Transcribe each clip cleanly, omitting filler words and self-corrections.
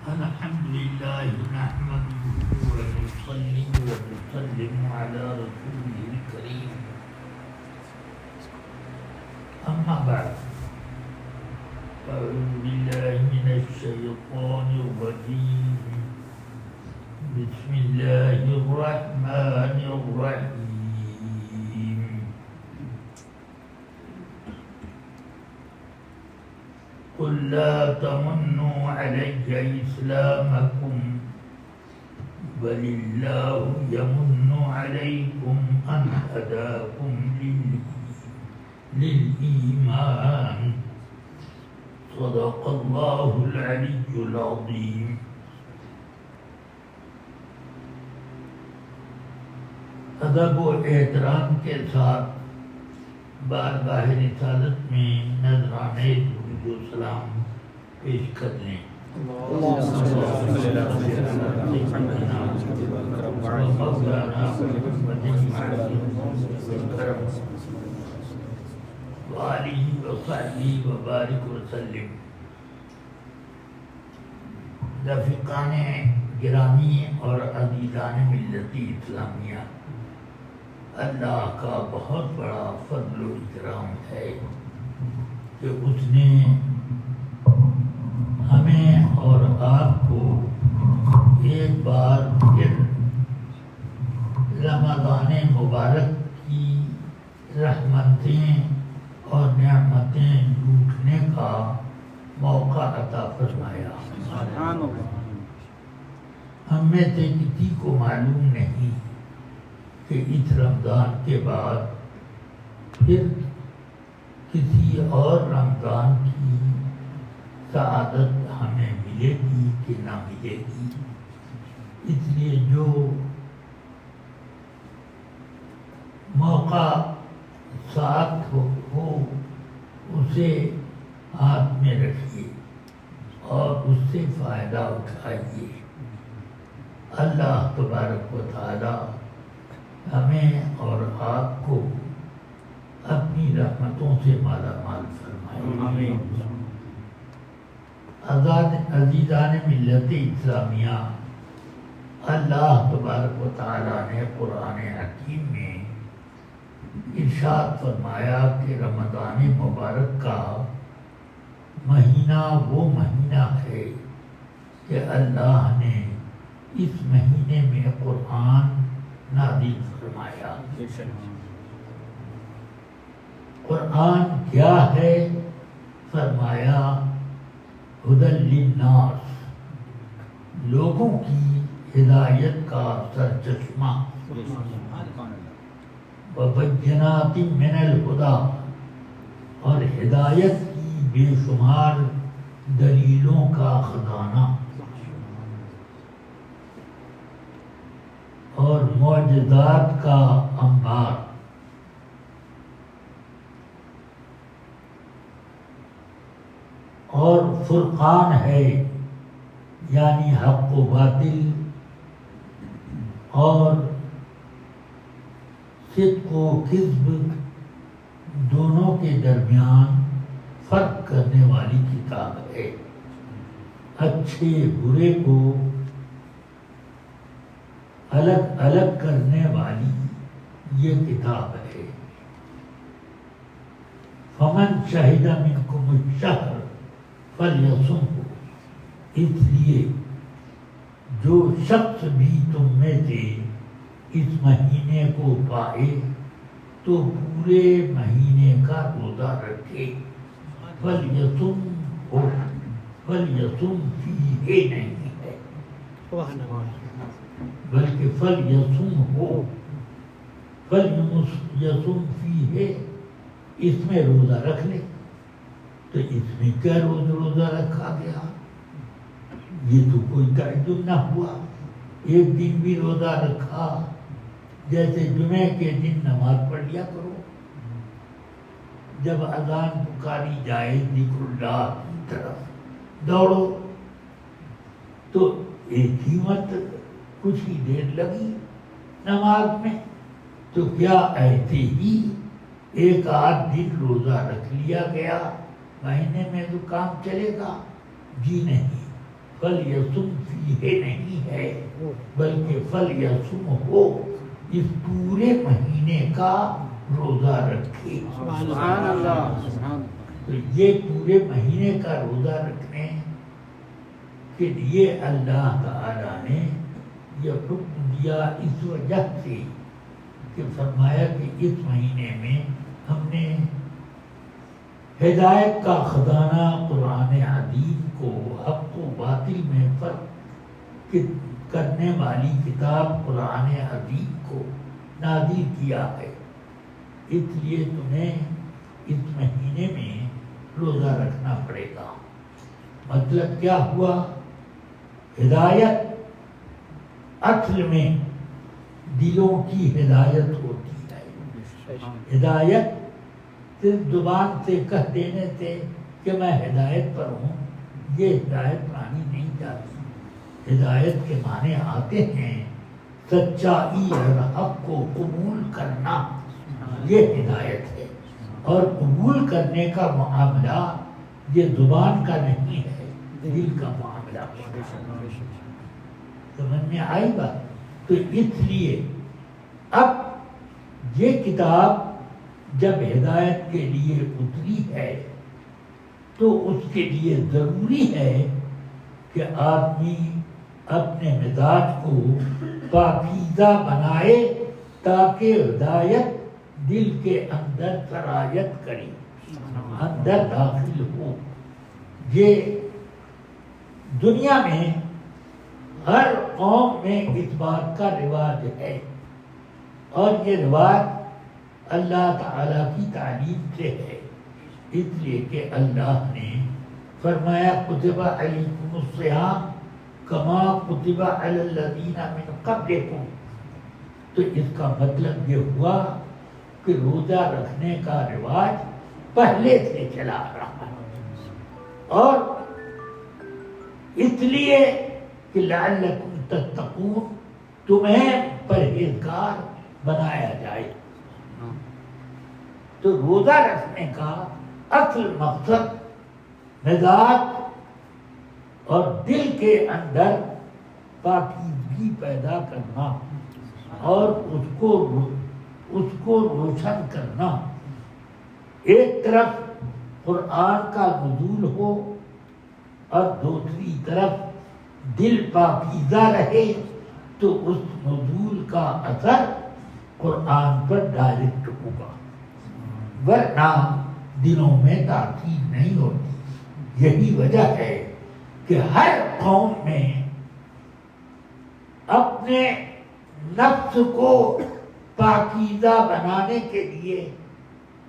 الحمد لله نحمده ونصلي ونسلم على رسوله الكريم أما بعد أعوذ بالله من الشيطان الرجيم بسم الله الرحمن الرحيم قل لا تمنوا علي إسلامكم بل الله يمن عليكم أن هداكم للإيمان صدق الله العلي العظيم. ادب و احترام کے ساتھ بارگاہ رسالت میں نذرانے درود و سلام پیش کر لیں. وآلہ وصحبہ وبارک وسلم. رفیقان گرامی اور عزیزان ملت اسلامیہ، اللہ کا بہت بڑا فضل و اکرام ہے کہ اس نے ہمیں اور آپ کو ایک بار پھر رمضان مبارک کی رحمتیں اور نعمتیں لوٹنے کا موقع عطا فرمایا. ہم میں سے کسی کو معلوم نہیں کہ اس رمضان کے بعد پھر کسی اور رمضان کی سعادت ہمیں ملے گی کہ نہ ملے گی. اس لیے جو موقع ساتھ ہو اسے ہاتھ میں رکھیے اور اس سے فائدہ اٹھائیے. اللہ تبارک و تعالی ہمیں اور آپ کو اپنی رحمتوں سے مالا مال فرمائے. عزیزان ملت اسلامیہ، اللہ تبارک و تعالی نے قرآن حکیم میں ارشاد فرمایا کہ رمضان مبارک کا مہینہ وہ مہینہ ہے کہ اللہ نے اس مہینے میں قرآن نازل فرمایا. قرآن کیا ہے؟ فرمایا ہدی للناس، لوگوں کی ہدایت کا سرچشمہ، وبینات من الہدی، اور ہدایت کی بے شمار دلیلوں کا خزانہ، اور معجزات کا انبار. اور فرقان ہے، یعنی حق و باطل اور صدق و کذب دونوں کے درمیان فرق کرنے والی کتاب ہے. اچھے برے کو الگ الگ کرنے والی یہ کتاب ہے. فمن شہد منکم الشہر فلیصمہ، اس لیے جو شخص بھی تم میں سے اس مہینے کو پائے تو پورے مہینے کا روزہ رکھے. فلیصم فیہ نہیں ہے بلکہ فلیصم ہو، فلیصم فیہ، اس میں روزہ رکھ لے. تو اس میں کیا روزہ رکھا گیا؟ یہ تو کوئی تعجب نہ ہوا. ایک دن بھی روزہ رکھا، جیسے جمعے کے دن نماز پڑھ لیا کرو، جب اذان پکاری جائے ذکر اللہ کی طرف دوڑو. تو ایک ہی وقت کچھ ہی دیر لگی نماز میں، تو کیا ایسے ہی ایک آدھ دن روزہ رکھ لیا گیا مہینے میں تو کام چلے گا؟ جی نہیں. فَلْيَصُمْ فِيهِ نہیں ہے، بلکہ فَلْيَصُمْهُ اس پورے مہینے کا روزہ رکھے۔ سبحان اللہ۔ تو یہ پورے مہینے کا روزہ رکھنے کے لیے اللہ تعالیٰ نے یہ حکم دیا اس وجہ سے کہ فرمایا کہ اس مہینے میں ہم نے ہدایت کا خزانہ قرآن عظیم کو حق و باطل میں فرق کرنے والی کتاب قرآن عظیم کو نازل کیا ہے، اس لیے تمہیں اس مہینے میں روزہ رکھنا پڑے گا۔ مطلب کیا ہوا؟ ہدایت اصل میں دلوں کی ہدایت ہوتی ہے۔ ہدایت صرف زبان سے کہہ دینے سے کہ میں ہدایت پر ہوں، یہ ہدایت مانی نہیں جاتی۔ ہدایت کے معنی آتے ہیں سچائی اور حق کو قبول کرنا، یہ ہدایت ہے۔ اور قبول کرنے کا معاملہ یہ زبان کا نہیں ہے، دل کا معاملہ ہے۔ سمجھ میں آئی بات؟ تو اس لیے اب یہ کتاب جب ہدایت کے لیے اتری ہے تو اس کے لیے ضروری ہے کہ آدمی اپنے مزاج کو پاکیزہ بنائے تاکہ ہدایت دل کے اندر سرایت کرے، اندر داخل ہو۔ یہ دنیا میں ہر قوم میں اس بات کا رواج ہے، اور یہ رواج اللہ تعالیٰ کی تعلیم سے ہے، اس لیے کہ اللہ نے فرمایا کتب علیکم الصیام کما کتب علی الذین من قبلکم۔ تو اس کا مطلب یہ ہوا کہ روزہ رکھنے کا رواج پہلے سے چلا آ رہا ہے، اور اس لیے کہ لعلکم تتقون، تمہیں پرہیزگار بنایا جائے۔ تو روزہ رکھنے کا اصل مقصد مزاج اور دل کے اندر پاکیزگی پیدا کرنا اور اس کو روشن کرنا۔ ایک طرف قرآن کا نزول ہو اور دوسری طرف دل پاکیزہ رہے تو اس نزول کا اثر قرآن پر ڈائریکٹ ہوگا، ورنہ دلوں میں تاثیر نہیں ہوتی۔ یہی وجہ ہے کہ ہر قوم میں اپنے نفس کو پاکیزہ بنانے کے لیے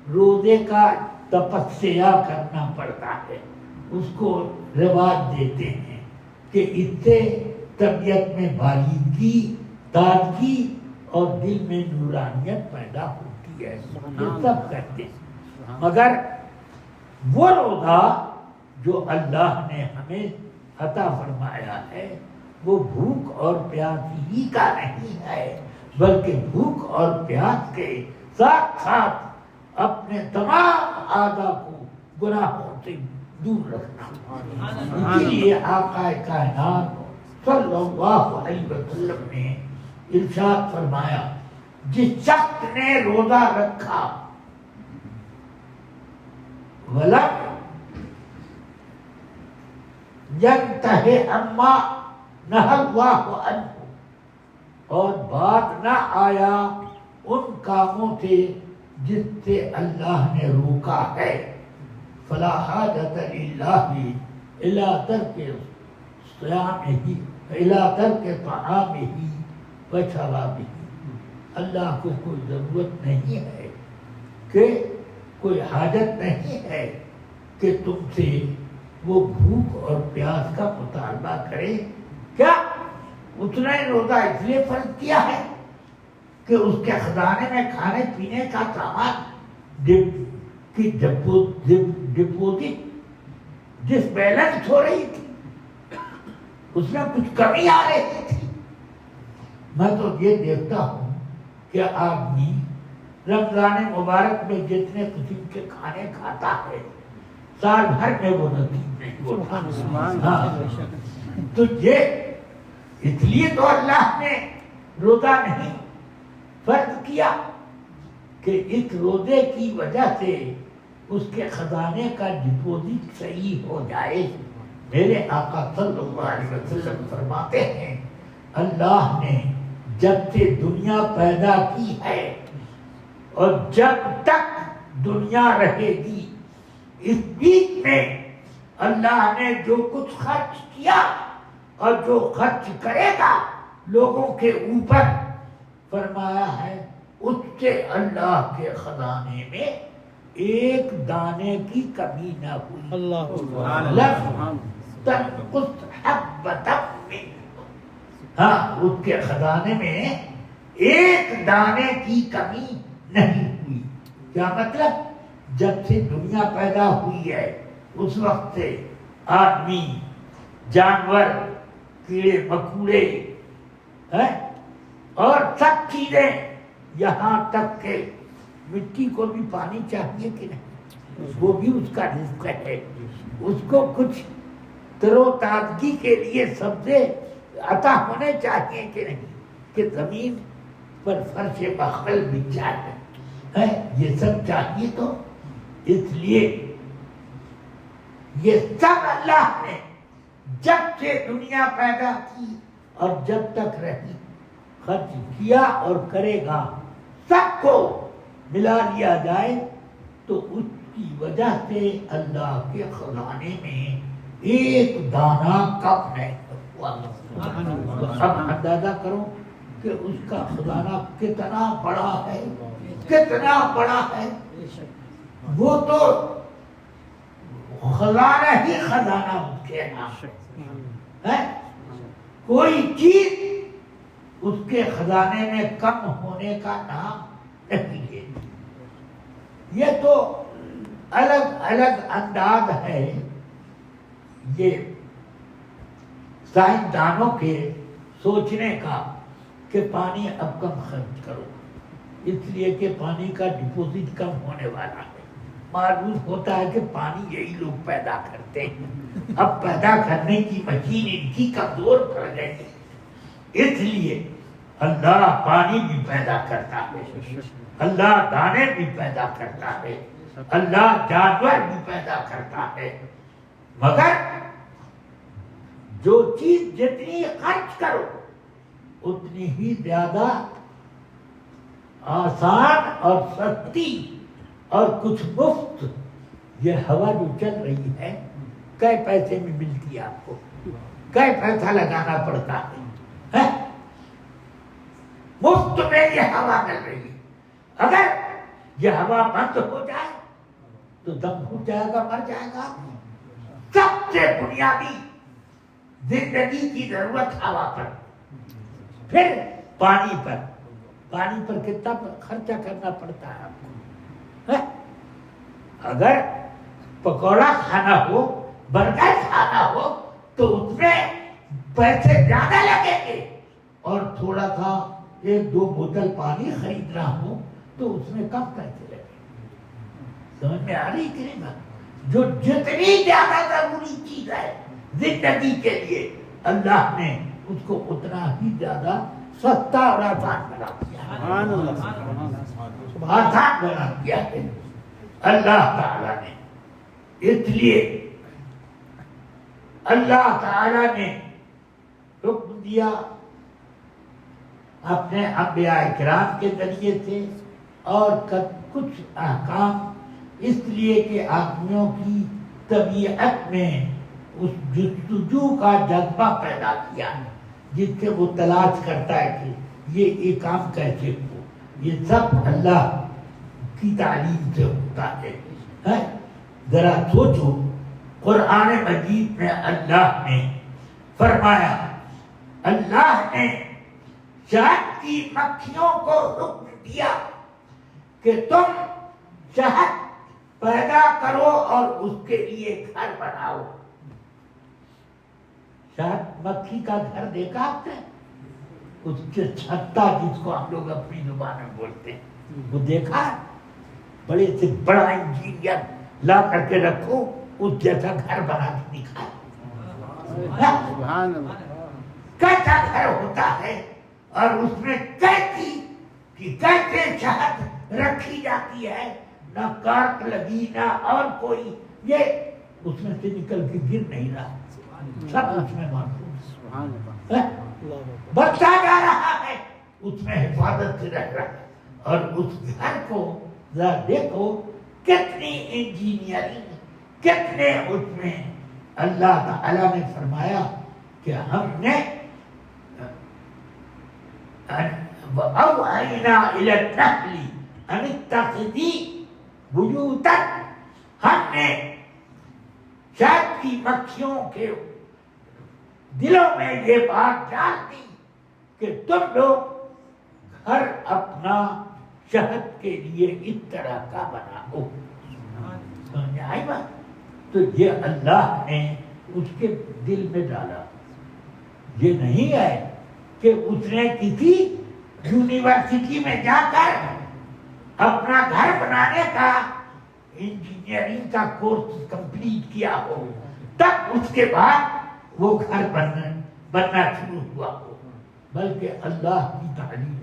روزے کا تپسیا کرنا پڑتا ہے، اس کو رواج دیتے ہیں کہ اس سے طبیعت میں بالیدگی، تازگی اور دل میں نورانیت پیدا ہوتی ہے، یہ سب کرتے ہیں۔ مگر وہ روزہ جو اللہ نے ہمیں عطا فرمایا ہے وہ بھوک اور پیاس ہی کا نہیں ہے، بلکہ بھوک اور پیاس کے ساتھ ساتھ اپنے تمام اعضاء کو گناہوں سے دور رکھنا۔ اسی لیے آقا کائنات صلی اللہ علیہ وسلم نے ارشاد فرمایا جس شخص نے روزہ رکھا وَلَمْ يَنْتَهِ عَمَّا نَهَى اللَّهُ عَنْهُ، اور بات نہ آیا ان کاموں سے جس سے اللہ نے روکا ہے، فَلَا حَاجَةَ لِلَّهِ إِلَىٰ تَرْكِ صِيَامِهِ إِلَىٰ تَرْكِ طَعَامِهِ وَشَرَابِهِ، اللہ کو کوئی ضرورت نہیں ہے کہ کوئی حاجت نہیں ہے کہ تم سے وہ بھوک اور پیاس کا مطالبہ کرے۔ کیا اس نے روزہ اس لیے فرض کیا ہے کہ اس کے خزانے میں کھانے پینے کا سامان کی ڈپوزٹ جس بیلنس ہو رہی تھی اس میں کچھ کمی آ رہی تھی؟ میں تو یہ دیکھتا ہوں کہ آدمی رمضان مبارک میں جتنے قسم کے کھانے کھاتا ہے سال بھر میں وہ نصیب نہیں ہوتا۔ تو یہ اس لیے تو اللہ نے روزہ نہیں فرض کیا کہ اس روزے کی وجہ سے اس کے خزانے کا ڈپوزٹ صحیح ہو جائے. میرے آقا صلی اللہ علیہ وسلم فرماتے ہیں اللہ نے جب سے دنیا پیدا کی ہے اور جب تک دنیا رہے گی اس بیچ میں اللہ نے جو کچھ خرچ کیا اور جو خرچ کرے گا لوگوں کے اوپر فرمایا ہے اس سے اللہ کے خزانے میں ایک دانے کی کمی نہ ہوئی. اللہ تنقص حبۃ من، ہاں اس کے خزانے میں ایک دانے کی کمی نہیں ہوئی. کیا مطلب؟ جب سے دنیا پیدا ہوئی ہے اس وقت سے آدمی، جانور، کیڑے مکوڑے اور سب چیزیں، یہاں تک کہ مٹی کو بھی پانی چاہیے کہ نہیں، وہ بھی اس کا رزق ہے. اس کو کچھ تر و تازگی کے لیے سبزے عطا ہونے چاہیے کہ نہیں، کہ زمین پر فرش مخمل بچھا ہے، یہ سب چاہیے. تو اس لیے یہ سب اللہ نے جب سے دنیا پیدا کی اور جب تک رہی خرچ کیا اور کرے گا. سب کو ملا لیا جائے تو اس کی وجہ سے اللہ کے خزانے میں ایک دانہ کم نہیں ہوا. اب اندازہ کرو کہ اس کا خزانہ کتنا بڑا ہے، کتنا بڑا ہے. وہ تو خزانہ ہی خزانہ اس کے نام ہے. کوئی چیز اس کے خزانے میں کم ہونے کا نام نہیں ہے. یہ تو الگ الگ انداز ہے یہ سائنسدانوں کے سوچنے کا کہ پانی اب کم خرچ کرو، اس لیے کہ پانی کا ڈپوزٹ کم ہونے والا ہے. معلوم ہوتا ہے کہ پانی یہی لوگ پیدا کرتے ہیں، اب پیدا کرنے کی مشین ان کی کمزور پڑ گئی، اس لیے اللہ پانی بھی پیدا کرتا ہے، اللہ دانے بھی پیدا کرتا ہے، اللہ جانور بھی پیدا کرتا ہے. مگر جو چیز جتنی خرچ کرو اتنی ہی زیادہ آسان اور سستی اور کچھ مفت. یہ ہوا جو چل رہی ہے کئے پیسے میں ملتی ہے آپ کو؟ کئے پیسہ لگانا پڑتا ہے؟ مفت میں یہ ہوا مل رہی ہے. اگر یہ ہوا بند ہو جائے تو دم گھٹ جائے گا، مر جائے گا. سب سے بنیادی زندگی کی ضرورت ہوا پر، پھر پانی پر. پانی پر کتنا خرچہ کرنا پڑتا ہے آپ کو؟ اگر پکوڑا کھانا ہو، برگر کھانا ہو تو اس میں پیسے زیادہ لگیں گے، اور تھوڑا سا ایک دو بوتل پانی خریدنا ہو تو اس میں کم پیسے لگیں گے. سمجھ میں آ رہی کہ نہیں بات؟ جو جتنی زیادہ ضروری چیز ہے زندگی کے لیے اللہ نے اس کو اتنا ہی زیادہ سستا اور آسان بنا دیا ہے. آسان بنا دیا ہے اللہ تعالیٰ نے. اس لیے اللہ تعالیٰ نے حکم دیا اپنے انبیاء کرام کے ذریعے سے، اور کچھ احکام اس لیے کہ آدمیوں کی طبیعت میں اس جستجو کا جذبہ پیدا کیا ہے، جس سے وہ تلاش کرتا ہے کہ یہ کام کیسے ہو. یہ سب اللہ کی تعلیم سے ہوتا ہے. ذرا سوچو، قرآن مجید میں اللہ نے فرمایا، اللہ نے شہد کی مکھیوں کو حکم دیا کہ تم شہد پیدا کرو اور اس کے لیے گھر بناؤ. شہد مکھی کا گھر دیکھا آپ نے؟ اس کے چھتا جس کو ہم لوگ اپنی زبان میں بولتے ہیں، وہ دیکھا؟ بڑے سے بڑا انجینئر لا کر کے رکھو، اس جیسا گھر بنا کے دکھائے. سبحان اللہ کیسا گھر ہوتا ہے اور اس میں کیسے شہد رکھی جاتی ہے، نہ کارک لگی نہ اور کوئی، یہ اس میں سے نکل کے گر نہیں رہا، سب اس میں محفوظ سبحان اللہ بچتا جا رہا ہے، اس میں حفاظت سے رہ رہا ہے۔ اور اس گھر کو ذرا دیکھو کتنی انجینئرنگ، کتنے اس میں اللہ تعالیٰ نے فرمایا کہ ہم نے وَأَوْحَيْنَا إِلَى النَّحْلِ أَنِ اتَّخِذِي بُيُوتًا، ہم نے شہد کی مکھیوں کے دلوں میں یہ بات ڈال دی کہ تم لوگ گھر اپنا شہد کے لیے اس طرح کا بناؤ۔ سمجھ آئی بات؟ تو یہ اللہ نے اس کے دل میں ڈالا، یہ نہیں ہے کہ اس نے کسی یونیورسٹی میں جا کر اپنا گھر بنانے کا انجینئرنگ کا کورس کمپلیٹ کیا ہو تب اس کے بعد وہ گھر بننا شروع ہوا ہو، بلکہ اللہ کی تعلیم ہے،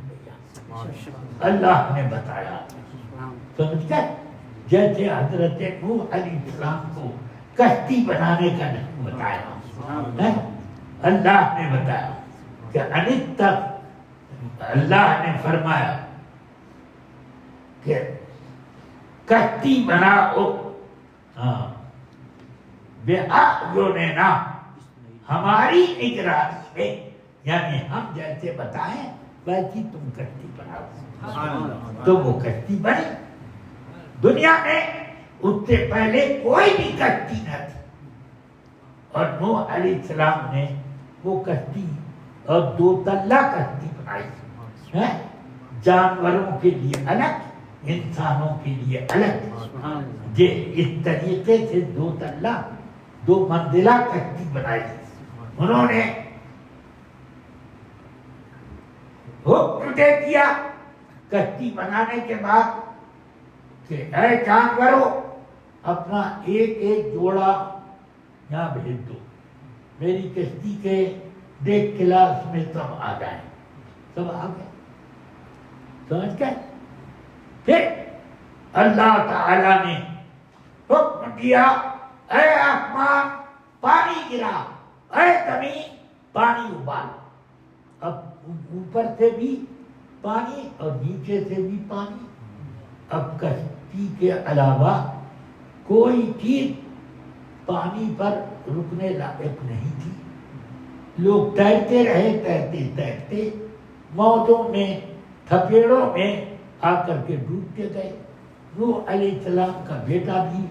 اللہ نے بتایا۔ سمجھ گئے؟ جیسے حضرت نوح علیہ السلام کو کشتی بنانے کا نہیں بتایا، اللہ نے بتایا کہ اللہ نے فرمایا کہ کشتی بناؤ بِأَعْيُنِنَا، ہماری نگرانی میں، یعنی ہم جیسے بتائیں ویسی تم کشتی بناؤ، تو وہ کشتی بنی۔ دنیا میں اس سے پہلے کوئی بھی کشتی نہ تھی، اور نوح علیہ السلام نے وہ کشتی اور 2 تلہ کشتی بنائی ہے، جانوروں کے لیے الگ، انسانوں کے لیے الگ، یہ اس طریقے سے 2 تلہ 2 منزلہ کشتی بنائی۔ انہوں نے حکم دے دیا کشتی بنانے کے بعد کہ اے جانوروں اپنا ایک جوڑا یہاں بھیج دو، میری کشتی کے دیکھ کلاس میں سب آ جائیں، سب آ گئے، سمجھ گئے؟ پھر اللہ تعالی نے حکم دیا اے آسمان پانی گرا، اے زمین پانی ابال، اب اوپر سے بھی پانی اور نیچے سے بھی پانی۔ اب کشتی کے علاوہ کوئی چیز پانی پر رکنے لائق نہیں تھی، لوگ تیرتے رہے، تیرتے موجوں میں تھپیڑوں میں آ کر کے ڈوبتے گئے۔ نوح علیہ السلام کا بیٹا بھی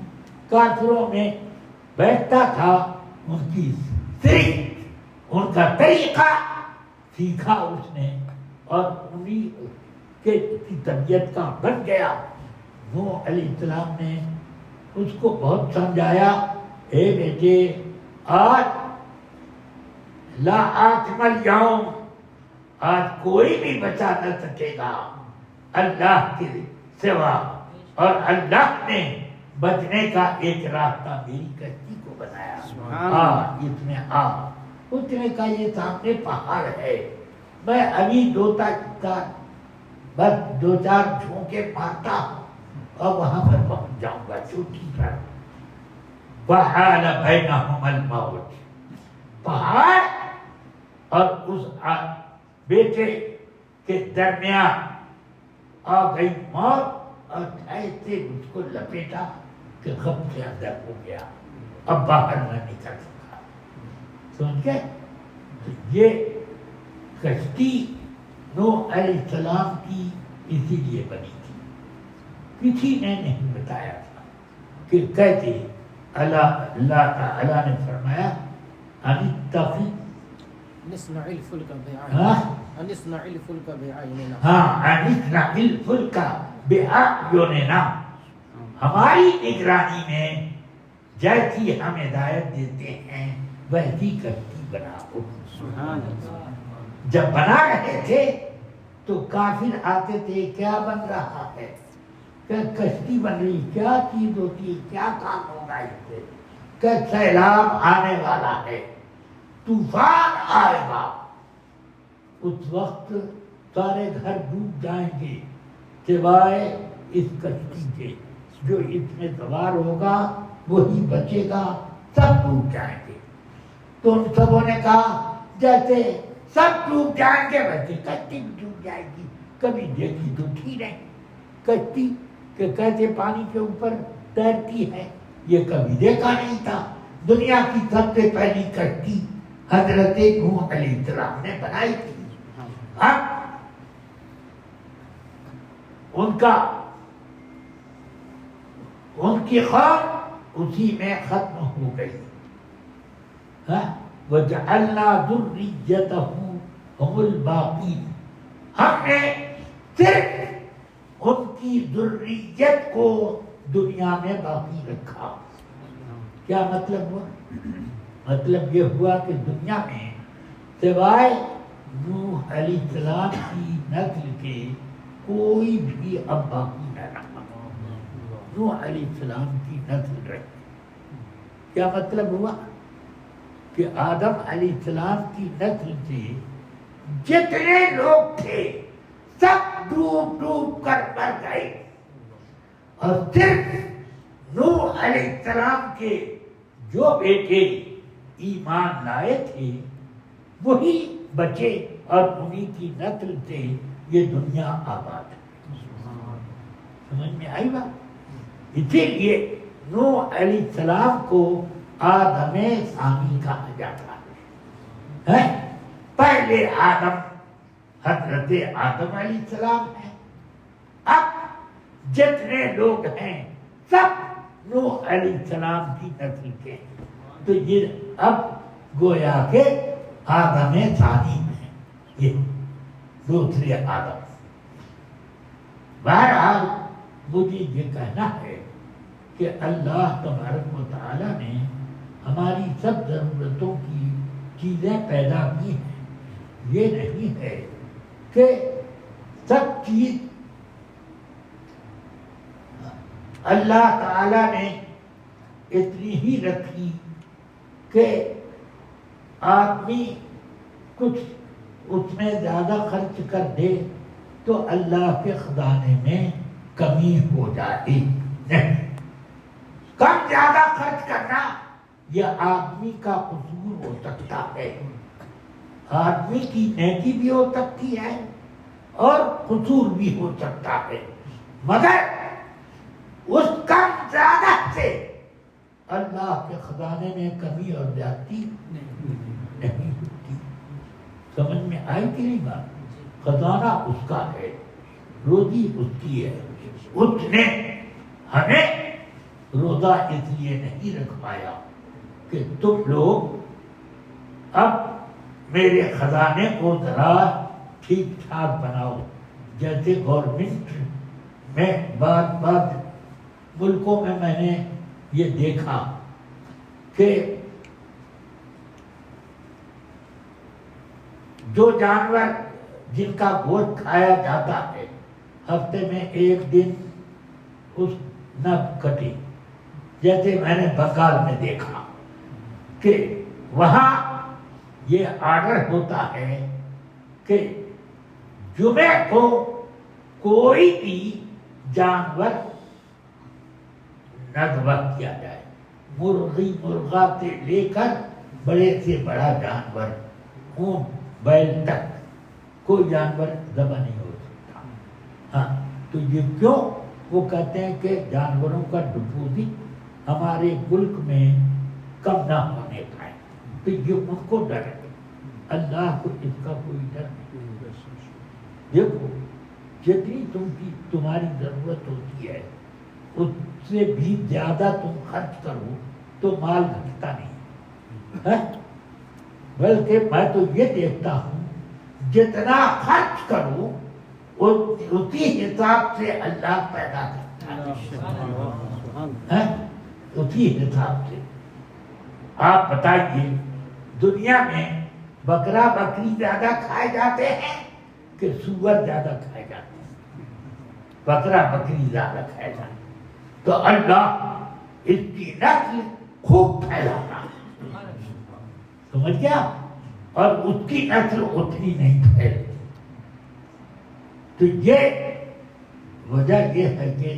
کافروں میں بیٹھتا تھا، ان کی سیکھ، ان کا طریقہ سیکھا اس نے، اور انہی کی طبیعت کا بن گیا۔ نوح علیہ السلام نے اس کو بہت سمجھایا، اے بیٹے آج لا آتم اليوم، آج کوئی بھی بچا نہ سکے گا اللہ کے سوا، اور اللہ نے بچنے کا ایک راستہ میری کشتی کو بنایا، اس میں اس نے کہا یہ سامنے پہاڑ ہے، میں ابھی بس 2-4 جھونکے مارتا ہوں اور وہاں پر پہنچ جاؤں گا چوٹی پر۔ وَحَالَ بَيْنَهُمَ الْمَوْجُ، پہاڑ اور اس بیٹے کے درمیان آ گئی موت، اور ایسے اس کو لپیٹا کہ غم سے اندر ہو گیا، اب باہر نہ نکل سکا۔ سمجھ گئے؟ یہ کشتی نوح علیہ السلام کی اسی لیے بنی تھی، کسی نے نہیں بتایا تھا کہ کیسے۔ اللہ تعالیٰ نے فرمایا انِتَّخِذْ نصنع الفلك بأعيننا، انِصْنَعِ الْفُلْكَ بِأَعْيُنِنَا، ہماری نگرانی میں جیسی ہم ہدایت دیتے ہیں ویسی کشتی بناؤ۔ جب بنا رہے تھے تو کافر آتے تھے، کیا بن رہا ہے، کہ کشتی بن رہی، کیا چیز ہوتی ہے، کیا کام ہوگا اس سے، کہ سیلاب آنے والا ہے، طوفان آئے گا، اس وقت سارے گھر ڈوب جائیں گے سوائے اس کشتی کے، جو اس میں سوار ہوگا وہی بچے گا، سب ڈوب جائیں گے۔ تو ان سبوں نے کہا جیسے سب ڈوب جائیں گے ویسے کشتی بھی ڈوب جائے گی، کبھی دیکھی تو تھی نہیں کشتی کہ کیسے پانی کے اوپر تیرتی ہے، یہ کبھی دیکھا نہیں تھا۔ دنیا کی سب سے پہلی کشتی حضرت نوح علیہ السلام نے بنائی تھی۔ اب ان کی قوم اسی میں ختم ہو گئی۔ وَجَعَلْنَا ذُرِّيَّتَهُ هُمُ الْبَاقِينَ، ہم نے صرف ان کی ذریت کو دنیا میں باقی رکھا۔ کیا مطلب ہوا؟ مطلب یہ ہوا کہ دنیا میں سوائے نوح علیہ السلام کی نسل کے کوئی بھی اب باقی نہ رہا، نوح علیہ السلام کی نسل رہی۔ کیا مطلب ہوا؟ کہ آدم علیہ السلام کی نسل سے جتنے لوگ تھے سب ڈوب ڈوب کر مر گئے، اور صرف نوح علیہ السلام کے جو بیٹے ایمان لائے تھے وہی بچے، اور انہی کی نسل سے یہ دنیا آباد ہے۔ سمجھ میں آئی بات؟ اسی لیے نوح علیہ السلام کو آدم ثانی کہا جاتا ہے۔ پہلے آدم حضرت آدم علیہ السلام ہے، اب جتنے لوگ ہیں سب نوح علیہ السلام کی نسل کے ہیں۔ تو یہ اب گویا کہ آدم ثانی ہے، یہ دوسرے آدم۔ بہرحال مجھے یہ کہنا ہے کہ اللہ تبارک و تعالی نے ہماری سب ضرورتوں کی چیزیں پیدا کی ہیں۔ یہ نہیں ہے کہ سب چیز اللہ تعالی نے اتنی ہی رکھی کہ آدمی کچھ اس میں زیادہ خرچ کر دے تو اللہ کے خزانے میں کمی ہو جائے۔ نہیں، کم زیادہ خرچ کرنا یہ آدمی کا قصور ہو سکتا ہے، آدمی کی نیکی بھی ہو سکتی ہے اور قصور بھی ہو سکتا ہے، مگر اس کم زیادہ سے اللہ کے خزانے میں کمی اور زیادتی نہیں ہوتی۔ سمجھ میں آئی کہ نہیں بات؟ خزانہ اس کا ہے، روزی اس کی ہے۔ اس نے ہمیں روزہ اس لیے نہیں رکھ پایا کہ تم لوگ اب میرے خزانے کو ذرا ٹھیک ٹھاک بناؤ۔ جیسے گورنمنٹ میں بعض ملکوں میں نے یہ دیکھا کہ جو جانور جن کا گوشت کھایا جاتا ہے ہفتے میں ایک دن اس نہ کٹے۔ جیسے میں نے بنگال میں دیکھا کہ وہاں یہ آرڈر ہوتا ہے کہ جمعے کو کوئی بھی جانور نذبح کیا جائے، مرغا سے لے کر بڑے سے بڑا جانور، اونٹ بیل تک کوئی جانور ذبح نہیں ہو سکتا۔ ہاں، تو یہ کیوں؟ وہ کہتے ہیں کہ جانوروں کا ڈپوزٹ ہمارے ملک میں کم نہ ہونے پائے، تو یہ ان کو ڈر ہے، اللہ کو اس کا کوئی ڈر نہیں۔ دیکھو جتنی تمہاری ضرورت ہوتی ہے اس سے بھی زیادہ تم خرچ کرو تو مال گھٹتا نہیں، بلکہ میں تو یہ دیکھتا ہوں جتنا خرچ کرو اسی حساب سے اللہ پیدا کرتا ہے، اسی حساب سے۔ آپ بتائیے دنیا میں بکرا بکری زیادہ کھائے جاتے ہیں کہ سور زیادہ کھائے جاتے ہیں؟ بکرا بکری زیادہ کھائے جاتے ہیں۔ تو اللہ اس کی نسل خوب پھیلاتا ہے، سمجھ گیا؟ اور اس کی نسل اتنی نہیں پھیلتی. تو یہ وجہ یہ ہے کہ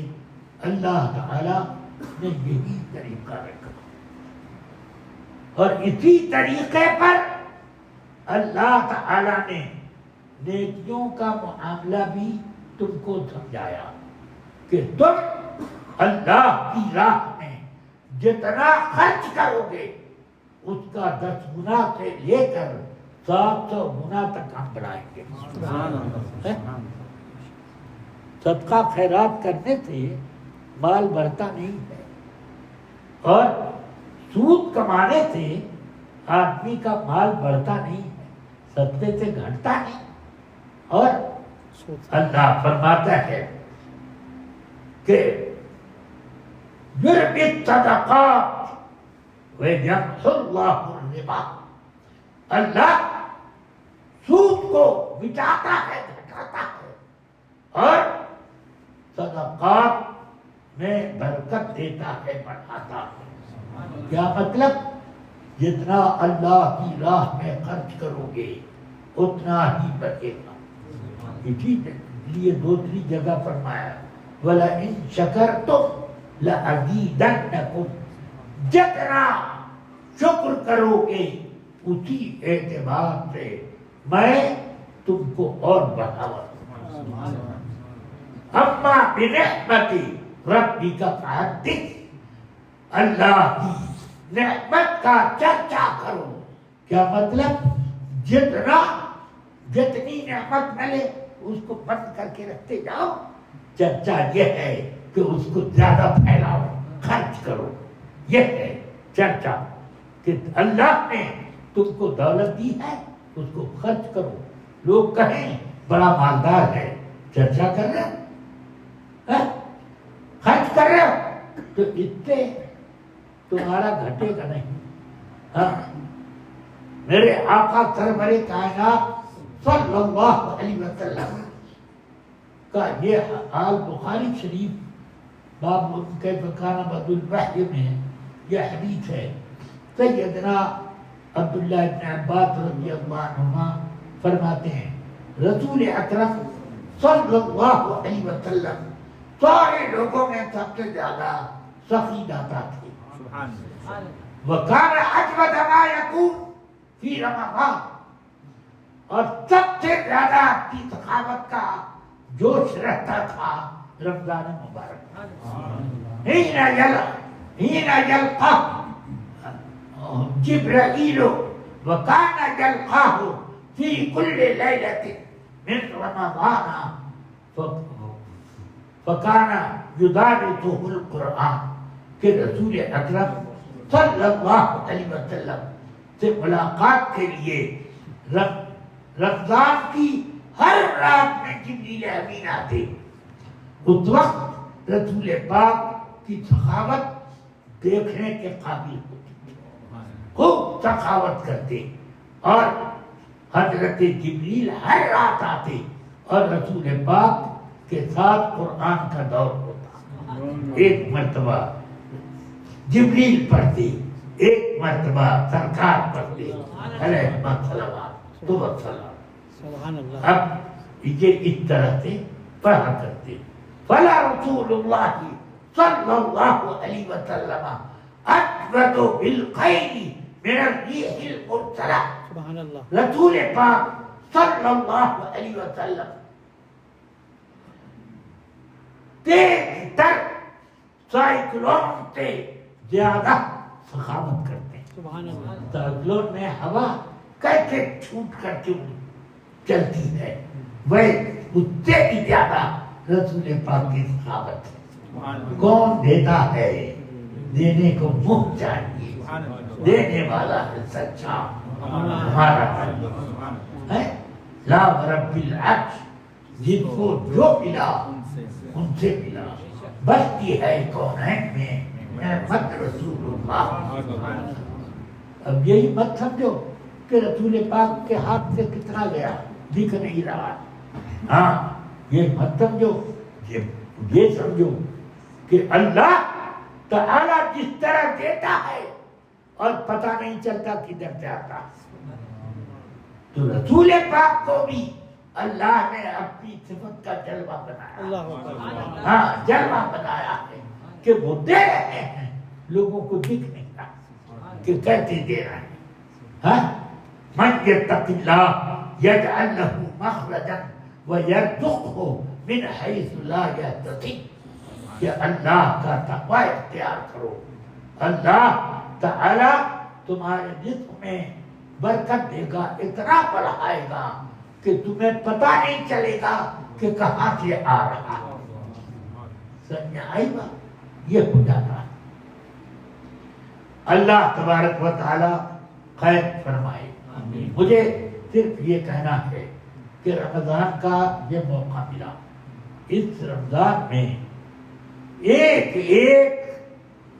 اللہ تعالی نے یہی طریقہ رکھا اور اسی طریقے پر اللہ تعالی نے نیکیوں کا معاملہ بھی تم کو سمجھایا کہ تم اللہ کی راہ میں جتنا خرچ کرو گے اس کا 10 گنا سے لے کر 700 گنا تک ہم بڑھائیں گے. صدقہ خیرات کرنے سے مال بڑھتا نہیں ہے اور سود کمانے سے آدمی کا مال بڑھتا نہیں ہے, صدقے سے گھٹتا نہیں. اور اللہ فرماتا ہے کہ یربی الصدقات ویمحو اللہ الربا, اللہ سود کو مٹاتا ہے, گھٹاتا ہے اور صدقات میں برکت دیتا ہے, بڑھاتا ہے. کیا مطلب؟ جتنا اللہ کی راہ میں خرچ کرو گے اتنا ہی بڑھے گا. اسی لیے دوسری جگہ فرمایا وَلَئِن شَكَرْتُمْ لَأَزِيدَنَّكُمْ, جتنا شکر کرو گے اسی اعتبار سے میں تم کو اور بڑھاوا دوں. اما بنعمت ربک فحدث, اللہ کی نعمت کا چرچا کرو. کیا مطلب؟ جتنی نعمت ملے اس کو بند کر کے رکھتے جاؤ. چرچا یہ ہے کہ اس کو زیادہ پھیلاؤ, خرچ کرو. یہ ہے چرچا کہ اللہ نے تم کو دولت دی ہے اس کو خرچ کرو. لوگ کہیں بڑا مالدار ہے, چرچا کر رہے ہو, خرچ کر رہے ہو تو اس سے تمہارا گھٹے گا نہیں. ہاں, میرے آقا سرور کائنات صلی اللہ علیہ وسلم کا یہ حال بخاری شریف باب کیف کان بدء الوحی میں یہ حدیث ہے. سیدنا عبداللہ ابن عباس رضی اللہ عنہما فرماتے ہیں رسول اکرم صلی اللہ علیہ وسلم سارے لوگوں میں سب سے زیادہ سخی داتا تھے. وَكَانَ أَجْوَدَ مَا يَكُونُ فِي رَمَضَانَ, اور سب سے زیادہ آپ کی سخاوت کا جوش رہتا تھا رمضان مبارک. حين يلقاه جبرائيل وكان يلقاه في كل ليلة من رمضان فكان يدارسه القرآن, کہ رسول اکرم صلی اللہ علیہ وسلم سے ملاقات کے لیے رمضان کی ہر رات میں جبریل امین آتے. اس وقت رسول پاک کی سخاوت دیکھنے کے قابل ہوتی, خوب سخاوت کرتے, اور حضرت جبریل ہر رات آتے اور رسول پاک کے ساتھ قرآن کا دور ہوتا. ایک مرتبہ جبریل پڑھتے, ایک مرتبہ سرکار پڑھتے علیہ الصلوات والسلام. اب یہ اس طرح سے پڑھا کرتے. فلا رسول اللہ صلی اللہ علیہ وسلم اجود بالخیر من الریح المرسلہ. رسول پاک صلی اللہ علیہ وسلم تیز تر سائیکلون سے زیادہ سخاوت کرتے ہیں. سائیکلون میں ہوا کیسے چھوٹ کر کے چلتی ہے, وہ اس سے بھی زیادہ رسول پاک کی سخاوت ہے. کون دیتا ہے؟ دینے کو منہ چاہیے, دینے والا ہے سچا ہمارا ہے. لا رب العرش, جن کو جو ملا ان سے ملا. بستی ہے کونین میں محمد رسول اللہ. اب یہی مت سمجھو کہ رسول پاک کے ہاتھ سے کتنا گیا دکھ نہیں رہا. ہاں, یہ مت سمجھو, یہ سمجھو کہ اللہ تعالیٰ جس طرح دیتا ہے اور پتہ نہیں چلتا کدھر جاتا. تو رسول پاک کو بھی اللہ نے اپنی صفت کا جلوہ بنایا. ہاں جلوہ بنایا ہے کہ وہ دے رہے ہیں, لوگوں کو دکھ نہیں رہا کہ کیسے دے رہے ہیں. ہاں من یتق اللہ یجعل لہ مخرجا ویرزقہ من حیث لا یحتسب. کہ اللہ کا تقوی اختیار کرو, اللہ تعالی تمہارے رزق میں برکت دے گا, اتنا بڑھائے گا کہ تمہیں پتہ نہیں چلے گا کہ کہاں سے آ رہا. سمجھ میں آئی بات؟ یہ ہو جاتا ہے. اللہ تبارک و تعالی خیر فرمائے. مجھے صرف یہ کہنا ہے کہ رمضان کا یہ موقع ملا, اس رمضان میں ایک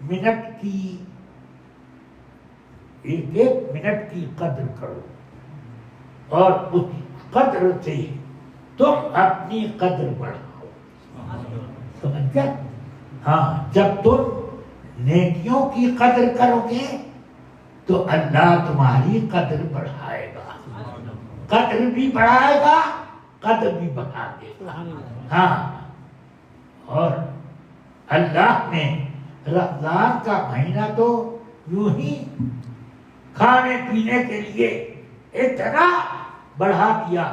منٹ کی قدر کرو, اور اس قدر سے تم اپنی قدر بڑھاؤ. سمجھ گئے؟ ہاں, جب تم نیکیوں کی قدر کرو گے تو اللہ تمہاری قدر بڑھائے گا, قدر بھی بڑھائے گا, قدر بھی بڑھا دے گا. ہاں, اور اللہ نے رمضان کا مہینہ تو یوں ہی کھانے پینے کے لیے اتنا بڑھا دیا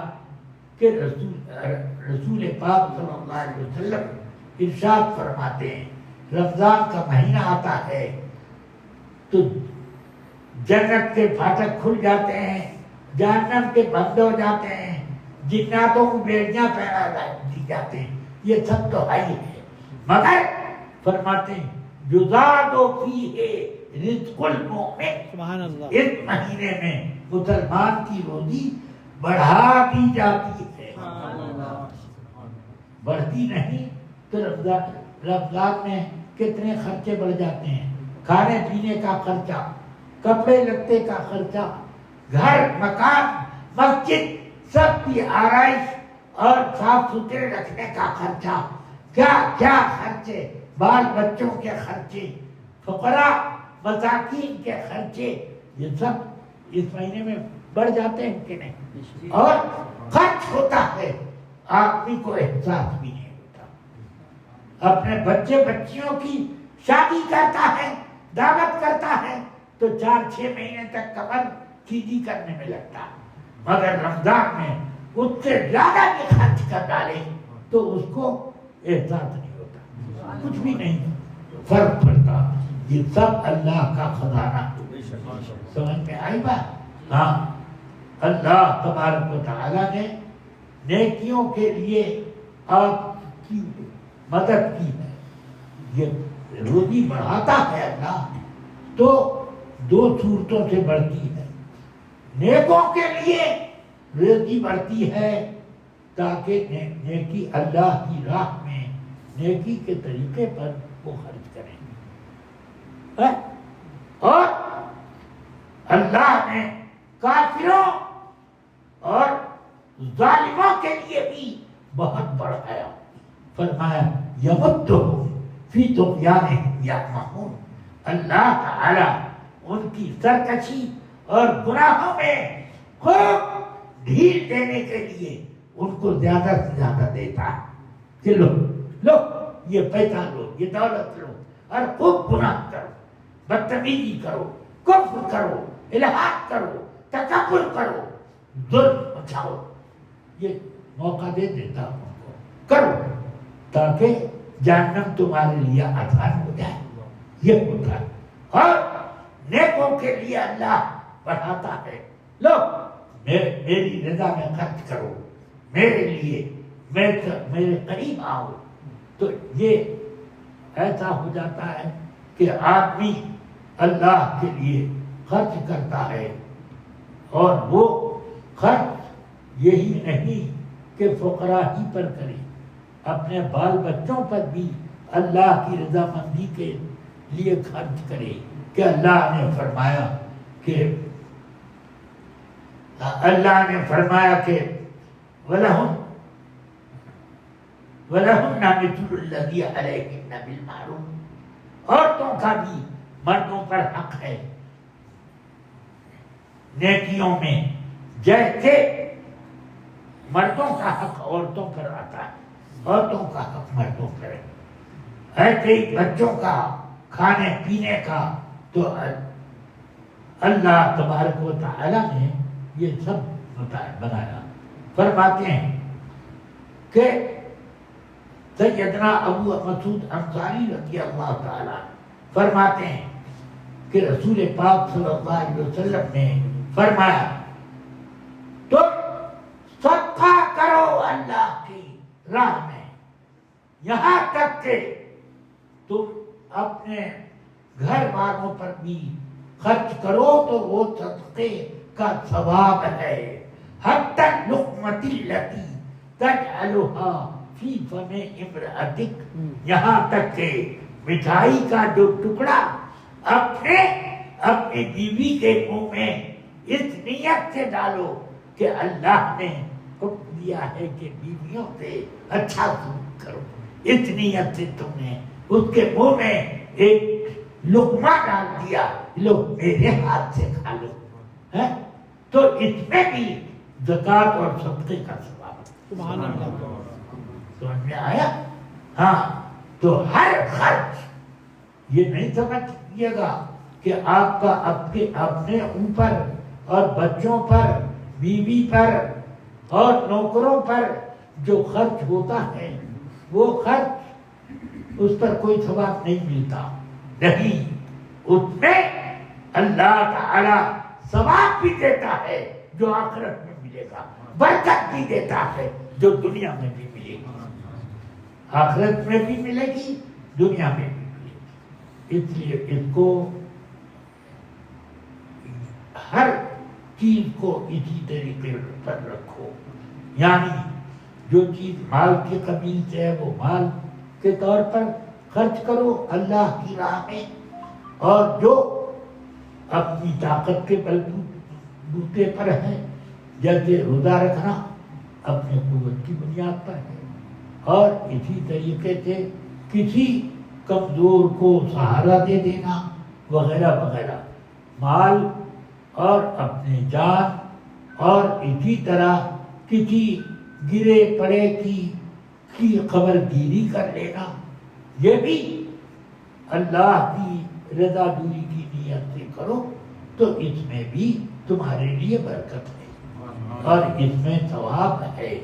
کہ رسول پاک صلی اللہ علیہ وسلم ارشاد فرماتے ہیں, رمضان کا مہینہ آتا ہے تو جنت کے پھاٹک کھل جاتے ہیں, جہنم کے بند ہو جاتے ہیں, جناتوں کو بیڑیاں پہنا دی جاتے ہیں. یہ سب تو ہے ہی ہے, مگر فرماتے ہیں یزاد فیہ رزق المؤمن. سبحان اللہ. اس مہینے میں مسلمان کی روزی بڑھا دی جاتی ہے, بڑھتی نہیں. تو رمضان میں کتنے خرچے بڑھ جاتے ہیں, کھانے پینے کا خرچہ, کپڑے لتے کا خرچہ, گھر مکان مسجد سب کی آرائش اور صاف ستھرے رکھنے کا خرچہ, کیا کیا خرچے, بال بچوں کے خرچے, فقراء مساکین کے خرچے, یہ سب اس مہینے میں بڑھ جاتے ہیں کہ نہیں؟ اور خرچ ہوتا ہے, آدمی کو احساس بھی نہیں ہوتا. اپنے بچے بچیوں کی شادی کرتا ہے, دعوت کرتا ہے تو 4-6 مہینے تک کمر سیدھی کرنے میں لگتا ہے, مگر رمضان میں اس سے زیادہ بھی خرچ کر ڈالے تو اس کو احساس نہیں ہوتا, کچھ بھی نہیں فرق پڑتا. یہ سب اللہ کا خزانہ. سمجھ میں آئی بات؟ ہاں, اللہ تبارک و تعالیٰ نے نیکیوں کے لیے آپ کی مدد کی ہے. یہ روزی بڑھاتا ہے اللہ تو 2 صورتوں سے بڑھتی ہے. نیکوں کے لیے روزی بڑھتی ہے تاکہ نیکی اللہ کی راہ میں نیکی کے طریقے پر وہ خرچ کریں. اور اللہ نے کافروں اور ظالموں کے لیے بھی بہت بڑھایا. فرمایا یمدہم فی طغیانہم یعمہون. اللہ تعالی ان کی سرکشی اور گناہوں میں خوب ڈھیل دینے کے لیے ان کو زیادہ سے زیادہ دیتا ہے کہ لو یہ پیسہ لو, یہ دولت لو, اور خوب گناہ کرو, بدتمیزی کرو, کفر کرو, الحاد کرو, تکبر کرو, ظلم مچاؤ. یہ موقع دے دیتا ہوں ان کو, کرو تاکہ جہنم تمہارے لیے آسان ہو جائے. یہ ہوتا ہے. اور نیکوں کے لیے اللہ بڑھاتا ہے, لو میری رضا میں خرچ کرو, میرے لیے میرے قریب آؤ. تو یہ ایسا ہو جاتا ہے کہ آدمی اللہ کے لیے خرچ کرتا ہے, اور وہ خرچ یہی نہیں کہ فقراء ہی پر کرے, اپنے بال بچوں پر بھی اللہ کی رضامندی کے لیے خرچ کرے. کہ اللہ نے فرمایا کہ وَلَهُنَّ مِثْلُ الَّذِي عَلَيْهِنَّ بِالْمَعْرُوفِ. عورتوں کا بھی مردوں پر حق ہے نیکیوں میں جیسے مردوں کا حق عورتوں پر آتا ہے، عورتوں کا حق مردوں پر ہے، ایسے ہی بچوں کا کھانے پینے کا تو اللہ تبارک و تعالی نے یہ سب بنایا۔ فرماتے ہیں کہ سیدنا ابو مسعود انصاری رضی اللہ تعالی فرماتے ہیں کہ رسول پاک صلی اللہ علیہ وسلم نے فرمایا تم صدقہ کرو اللہ کی راہ میں، یہاں تک کہ تم اپنے گھر والوں پر بھی خرچ کرو تو وہ صدقے کا ثواب ہے، حتی اللقمۃ التی تجعلها فی فم امرأتک، یہاں تک کہ مٹھائی کا جو ٹکڑا اپنی بیوی کے منہ میں اس نیت سے ڈالو کہ اللہ نے حکم دیا ہے کہ بیویوں سے اچھا سلوک کرو، اس نیت سے تم نے اس کے منہ میں ایک لقمہ ڈال دیا، لو میرے ہاتھ سے کھا لو، تو اس میں بھی زکوٰۃ اور صدقے کا ثواب ہے۔ سبحان اللہ۔ سمجھ میں آیا؟ ہاں، تو ہر خرچ یہ نہیں سمجھ لیجیے گا کہ آپ کا اپنے اوپر اور بچوں پر، بیوی پر اور نوکروں پر جو خرچ ہوتا ہے وہ خرچ اس پر کوئی ثواب نہیں ملتا، نہیں، اس میں اللہ تعالی ثواب بھی دیتا ہے جو آخرت میں ملے گا، برکت بھی دیتا ہے جو دنیا میں بھی ملے گی، آخرت میں بھی ملے گی، دنیا میں بھی ملے گی۔ اس لیے اس کو ہر چیز کو اسی طریقے پر رکھو، یعنی جو چیز مال کے قبیل سے ہے وہ مال کے طور پر خرچ کرو اللہ کی راہ میں، اور جو اپنی طاقت کے بلبوتے پر ہے، جیسے روزہ رکھنا اپنے قوت کی بنیاد پر ہے، اور اسی طریقے سے کسی کمزور کو سہارا دے دینا وغیرہ وغیرہ، مال اور اپنے جان، اور اسی طرح کسی گرے پڑے کی خبر گیری کر لینا، یہ بھی اللہ کی رضا جوئی کی نیت سے کرو تو اس میں بھی تمہارے لیے برکت ہے اور اس میں ثواب ہے۔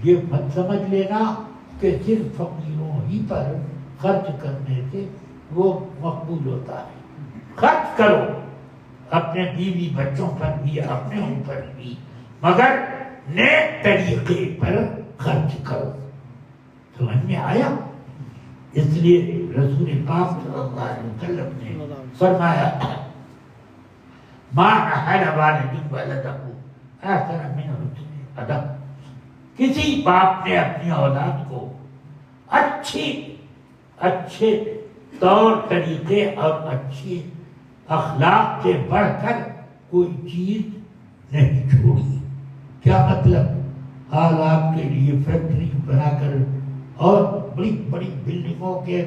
یہ مت سمجھ لینا کہ صرف فقیروں ہی پر خرچ کرنے سے وہ مقبول ہوتا ہے، خرچ کرو اپنے بیوی بچوں پر بھی، اپنے اوپر بھی، مگر نیک طریقے پر خرچ کرو۔ سمجھ میں آیا؟ اس لیے رسول پاک صلی اللہ علیہ وسلم نے فرمایا مَا نَحَلَ وَالِدٌ وَلَدَهُ أَحْسَنَ مِنْ حُسْنِ الْأَدَبِ، کسی باپ نے اپنی اولاد کو اچھے طور طریقے اور اچھے اخلاق سے بڑھ کر کوئی چیز نہیں چھوڑی۔ کیا مطلب؟ حال آپ کے لیے فیکٹری بنا کر اور بڑی بڑی بلڈنگوں کے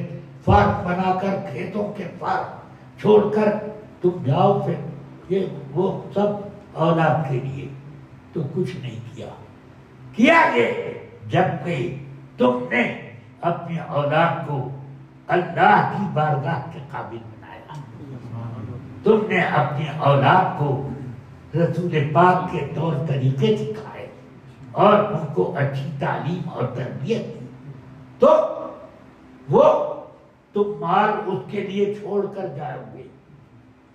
پارک بنا کر، کھیتوں کے پارک چھوڑ کر تم جاؤ، پھر یہ وہ سب اولاد کے لیے، تو کچھ نہیں کیا یہ جبکہ تم نے اپنی اولاد کو اللہ کی بارگاہ کے قابل بنایا، تم نے اپنی اولاد کو رسول پاک کے طور طریقے سکھائے اور ان کو اچھی تعلیم اور تربیت دی، تو وہ تم مال اس کے لیے چھوڑ کر جاؤ گے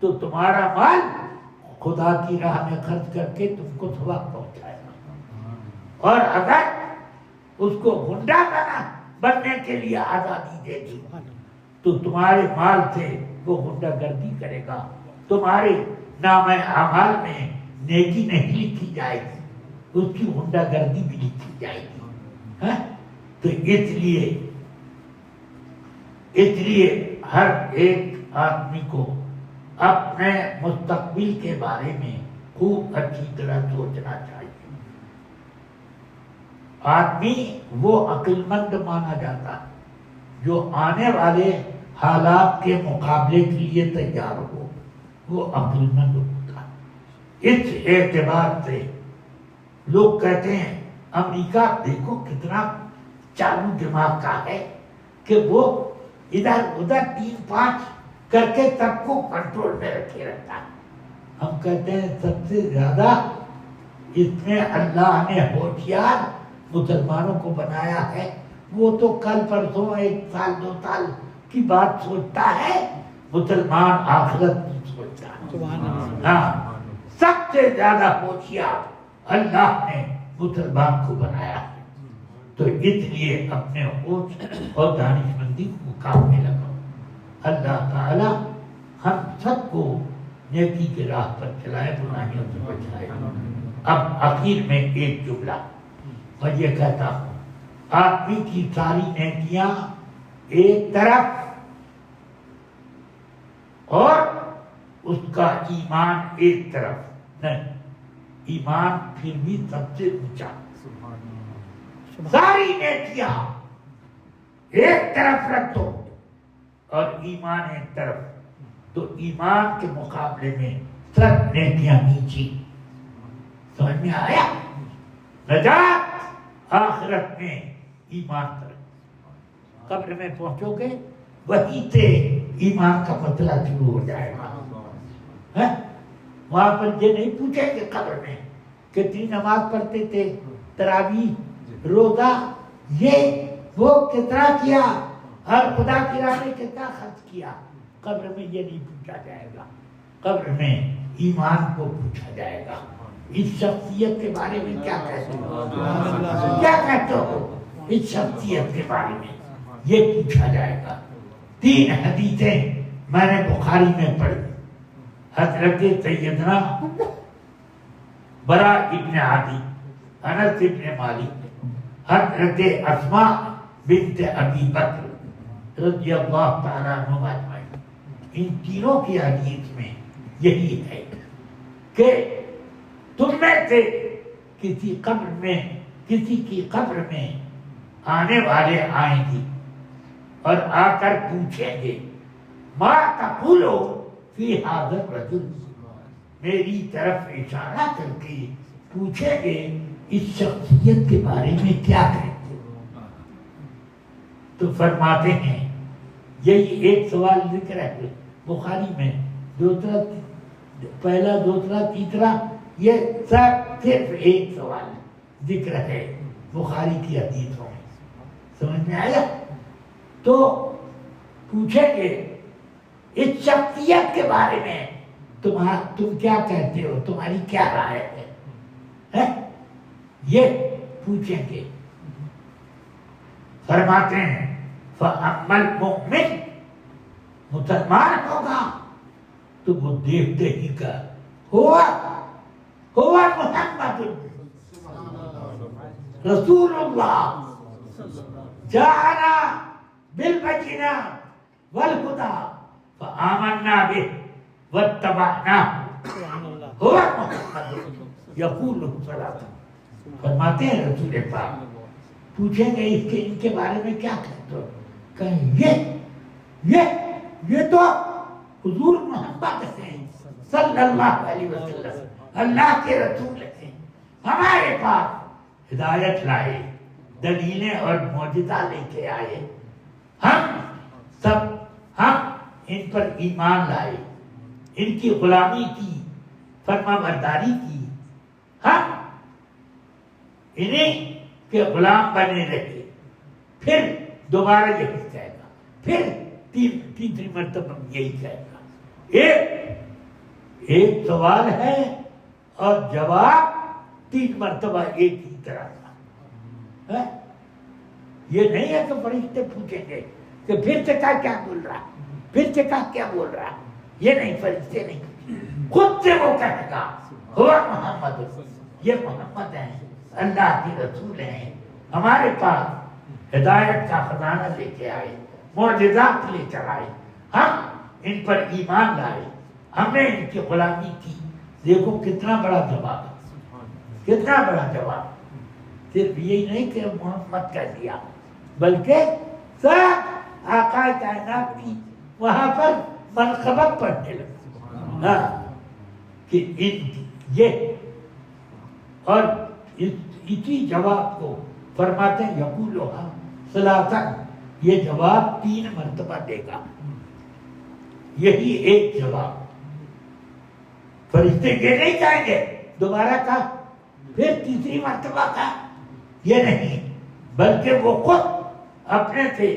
تو تمہارا مال خدا کی راہ میں خرچ کر کے تم کو ثواب پہنچائے گا، اور اگر اس کو گنڈا بننے کے لیے آزادی دے دی تو تمہارے مال سے وہ گنڈا گردی کرے گا، تمہارے نام اعمال میں نیکی نہیں لکھی جائے گی، اس کی گنڈا گردی بھی لکھی جائے گی۔ تو اس لیے ہر ایک آدمی کو اپنے مستقبل کے بارے میں خوب اچھی طرح سوچنا چاہیے۔ آدمی وہ عقل مند مانا جاتا ہے جو آنے والے حالات کے مقابلے کے لیے تیار ہو، وہ عقل مند ہوتا ہے۔ اس اعتبار سے لوگ کہتے ہیں امریکہ دیکھو کتنا چالو دماغ کا ہے کہ وہ ادھر ادھر 3-5 کر کے سب کو کنٹرول میں رکھے رہتا ہے. ہم کہتے ہیں سب سے زیادہ اس میں اللہ نے ہوشیار مسلمانوں کو بنایا ہے. وہ تو کل پرسوں 1 سال 2 سال کی بات سوچتا ہے، مسلمان آخرت کی سوچتا ہے. ہاں، سب سے زیادہ ہوشیار اللہ نے مسلمان کو بنایا ہے. تو اس لیے اپنے ہوش اور دانشمندی کو کام میں لگاؤ. اللہ تعالی ہم سب کو نیکی کے راہ پر چلائے، گناہوں سے بچائے. اب آخر میں ایک جملہ میں یہ کہتا ہوں، آدمی کی ساری نیکیاں ایک طرف اور اس کا ایمان ایک طرف نہیں. ایمان پھر بھی سب سے اونچا. ساری نیکیاں ایک طرف رکھ دو اور ایمان ایک طرف، تو ایمان کے مقابلے میں سب نیکیاں نیچی. سمجھ میں آیا؟ نجات آخرت میں ایمان پر. قبر میں پہنچو گے وہیں سے ایمان کا مسئلہ شروع ہو جائے گا. وہاں پر یہ نہیں پوچھیں گے قبر میں کتنی نماز پڑھتے تھے، تراویح، روزہ، یہ وہ کتنا کیا اور خدا کی راہ میں کتنا خرچ کیا. قبر میں یہ نہیں پوچھا جائے گا. قبر میں ایمان کو پوچھا جائے گا. اس شخصیت کے بارے میں کیا کہتے ہو؟ کیا کہتے ہو؟ اس شخصیت کے بارے میں یہ پوچھا جائے گا. 3 حدیثیں میں نے بخاری میں پڑھی. حضرت سیدنا برا ابن عادی، انس ابن مالک، حضرت اسماء بنت ابی بکر رضی اللہ تعالیٰ عنہ اجمعین، ان تینوں کی حدیث میں یہی ہے کہ تم میں سے کسی کی قبر میں آنے والے آئیں گے اور آ کر پوچھیں گے ما تقولو فی ھذا الرجل، میری طرف اشارہ کر کے پوچھیں گے اس شخصیت کے بارے میں کیا کہتے ہو. تو فرماتے ہیں یہی ایک سوال ذکر ہے بخاری میں، دوسرا، پہلا، دوسرا، تیسرا، یہ سب صرف ایک سوال ذکر ہے بخاری کی حدیثوں میں. سمجھ میں آیا؟ تو پوچھیں گے اس شخصیت کے بارے میں تم کیا کہتے ہو، تمہاری کیا رائے ہے، یہ پوچھیں گے. فرماتے ہیں فَأَمَّا الْمُؤْمِنُ، مسلمان ہوگا تو وہ دیکھتے ہی کا ہوا محمد رسول اللہ جاءنا بالبينات والهدى فآمنا به واتبعناه هو محمد یقول صلاۃ. فرماتے ہیں رسول پاک پوچھیں گے ان کے بارے میں کیا کہتے ہو، کہیں یہ تو حضور محمد ہیں صلی اللہ علیہ وسلم، اللہ کے رسول ہیں، ہمارے پاس ہدایت لائے، دلیلیں اور معجزہ لے کے آئے، ہم ان پر ایمان لائے، ان کی غلامی کی، فرما برداری کی، ہم انہیں کے غلام بنے رہے. پھر دوبارہ یہی کہے گا، پھر تیسری مرتبہ یہی کہے گا. ایک سوال ہے اور جواب 3 مرتبہ ایک ہی طرح کا. یہ نہیں ہے کہ فرشتے پوچھیں گے کہ پھر سے کیا بول رہا، پھر سے کیا بول رہا. یہ نہیں، فرشتے نہیں، خود سے وہ کہے گا ہوا محمد، یہ محمد ہیں، اللہ کے رسول ہیں، ہمارے پاس ہدایت کا خزانہ لے کے آئے، معجزات لے کر آئے، ہم ان پر ایمان لائے، ہم نے ان کی غلامی کی. دیکھو کتنا بڑا جواب، کتنا بڑا جواب. صرف یہی نہیں کہ محمد کہہ دیا، بلکہ سب آقا کائنات کی وہاں پر منقبت پڑھنے لگے کہ یہ اور اسی جواب کو فرماتے ہیں یقولها ثلاثا، یہ جواب 3 مرتبہ دے گا، یہی ایک جواب۔ فرشتے یہ نہیں کہیں گے دوبارہ کہا پھر تیسری مرتبہ کہا، یہ نہیں، بلکہ وہ خود اپنے سے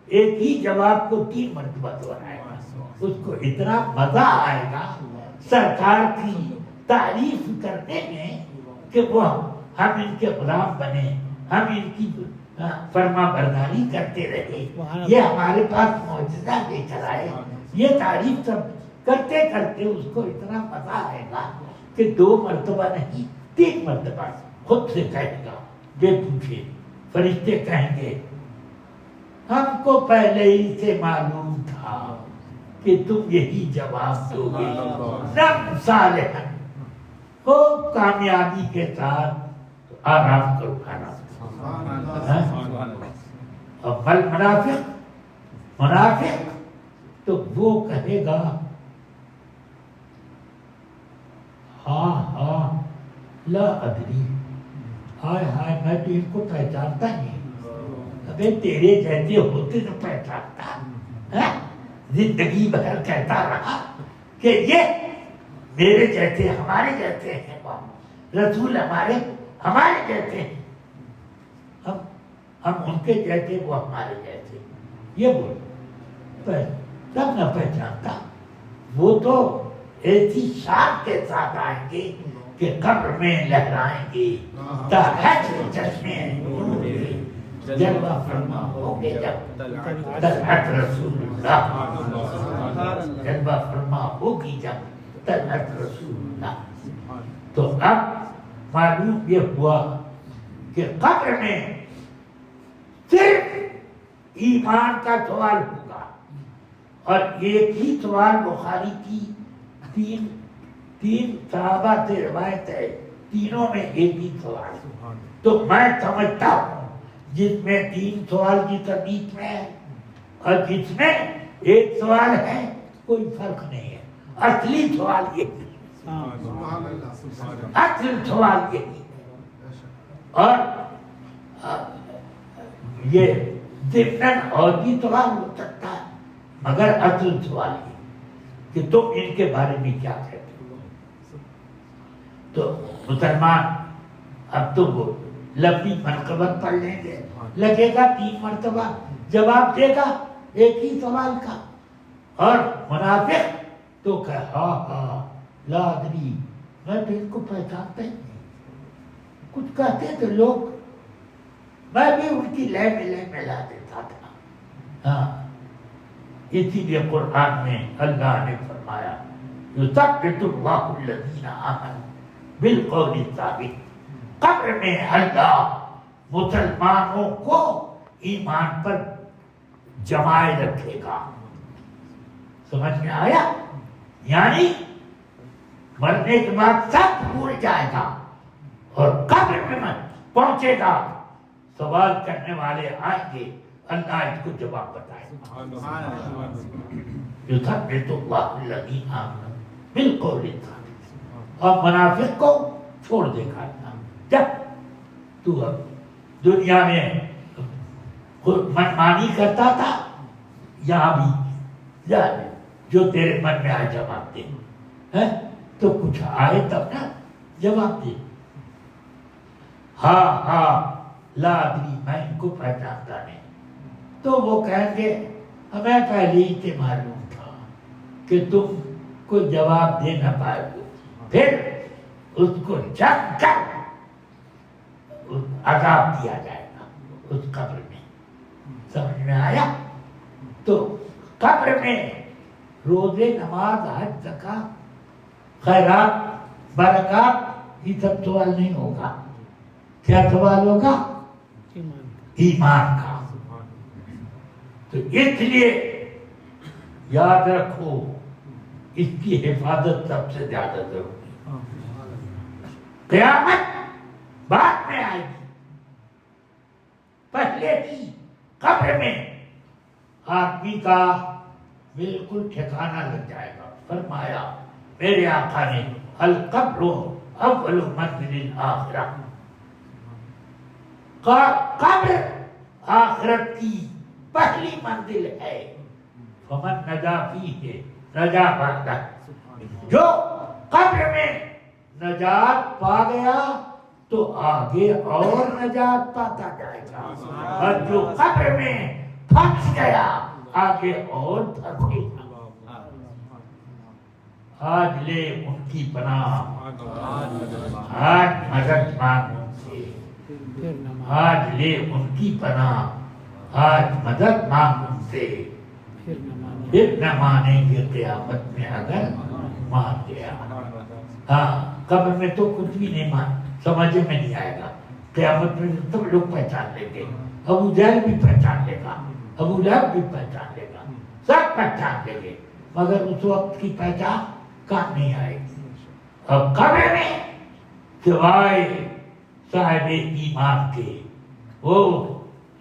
ایک ہی جواب کو 3 مرتبہ دہرائے گا۔ اس کو اتنا مزہ آئے گا سرکار کی تعریف کرنے میں کہ وہ ہم ان کے غلام بنے، ہم ان کی فرما برداری کرتے رہے، یہ ہمارے پاس معجزہ لے کر آئے۔ یہ تعریف سب کرتے کرتے اس کو اتنا مزہ آئے گا کہ 2 مرتبہ نہیں 3 مرتبہ خود سے کہے گا بے پوچھے۔ فرشتے کہیں گے ہم کو پہلے ہی سے معلوم تھا کہ تم یہی جواب دو گے، رب صالحن ہو کامیابی کے ساتھ آرام کرو اور بل منافق تو وہ کہے گا ہاں لا ادری، ہائے میں تو ان کو پہچانتا نہیں، ابے تیرے جیسے ہوتے تو پہچانتا، زندگی بھر کہتا رہا کہ یہ میرے جیسے ہمارے جیسے ہیں، رسول ہمارے جیسے ہیں، ہم ان کے جیسے وہ ہمارے جیسے، یہ بول سب نہ پہچانتا۔ وہ تو ایسی شان کے ساتھ آئیں گے کہ قبر میں لہرائیں گے، تحت چشمے نور کے جلوہ فرما ہوگے جب طلعت رسول اللہ، جلوہ فرما ہوگی جب طلعت رسول اللہ۔ تو اب معلوم یہ ہوا کہ قبر میں صرف ایمان کا سوال ہوگا، اور ایک ہی سوال بخاری کی تین صحابہ سے روایت ہے، تینوں میں ایک ہی سوال۔ تو میں سمجھتا ہوں جس میں 3 سوال کی تردید میں ہے اور جس میں ایک سوال ہے کوئی فرق نہیں ہے، اصلی سوال یہی، اصل سوال یہی ہے۔ اور یہ ضمن اور بھی سوال ہو سکتا ہے، مگر اصل سوال یہ کہ تم ان کے بارے میں کیا کہتے ہو۔ تو مسلمان اب تو وہ لفظی منقبت پڑھ لیں گے، لگے گا 3 مرتبہ جواب دے گا ایک ہی سوال کا، اور منافق تو کہ ہاں لا ادری، میں تو ان کو پہچانتا ہی نہیں، کچھ کہتے تھے لوگ میں بھی ان کی لے ملا دیتا تھا۔ ہاں اسی لیے قرآن میں اللہ نے فرمایا یثبت اللہ الذین آمنوا بالقول الثابت، قبر میں اللہ مسلمانوں کو ایمان پر جمائے رکھے گا۔ سمجھ میں آیا؟ یعنی مرنے کے بعد سب بھول جائے گا اور قبر میں پہنچے گا، سوال کرنے والے آئیں گے، اللہ اس کو جواب بتائے گا۔ یثبت اللہ الذین آمنوا بالقول الثابت، اور منافق کو چھوڑ دے گا۔ جب تو اب دنیا میں منمانی کرتا تھا، یہاں بھی جو تیرے من میں آئے جواب دے، تو کچھ آئے تب نا جواب دے۔ ہاں لا ادری، میں ان کو پہچانتا نہیں۔ تو وہ کہیں گے ہمیں پہلے ہی سے معلوم تھا کہ تم کو جواب دے نہ پائے گے، پھر اس کو جگ کر عذاب دیا جائے گا اس قبر میں۔ سمجھ میں آیا؟ تو قبر میں روزے، نماز، حج، زکات، خیرات، برکات، یہ سب سوال نہیں ہوگا۔ کیا سوال ہوگا؟ ایمان کا۔ تو اس لیے یاد رکھو اس کی حفاظت سب سے زیادہ ضروری۔ قیامت بعد میں آئے گی، پہلے ہی قبر میں آدمی کا بالکل ٹھکانہ لگ جائے گا۔ فرمایا میرے آقا نے القبر اول منزل الآخرہ. قبر آخرت کی پہلی منزل ہے. فمن نجا فیہ نجا بعدہ. جو قبر میں نجات پا گیا تو آگے اور نجات پاتا جائے گا، اور جو قبر میں پھنس گیا آگے اور پھنسے گا. آج لے ان کی پناہ، آج مدد مانگ ان سے. آج لے ان کی پناہ، آج مدد مانگ ان سے. پھر نہ مانیں گے قیامت میں اگر مان گیا. ہاں قبر میں تو کچھ بھی نہیں سمجھ میں نہیں آئے گا. قیامت میں سب لوگ پہچان لیں گے. ابو جہل بھی پہچان لے گا، ابو لہب بھی پہچان لے گا، سب پہچان لیں گے، مگر اس وقت کی پہچان کام نہیں آئے گی. اب قبر میں سوائے صاحب ایمان کے وہ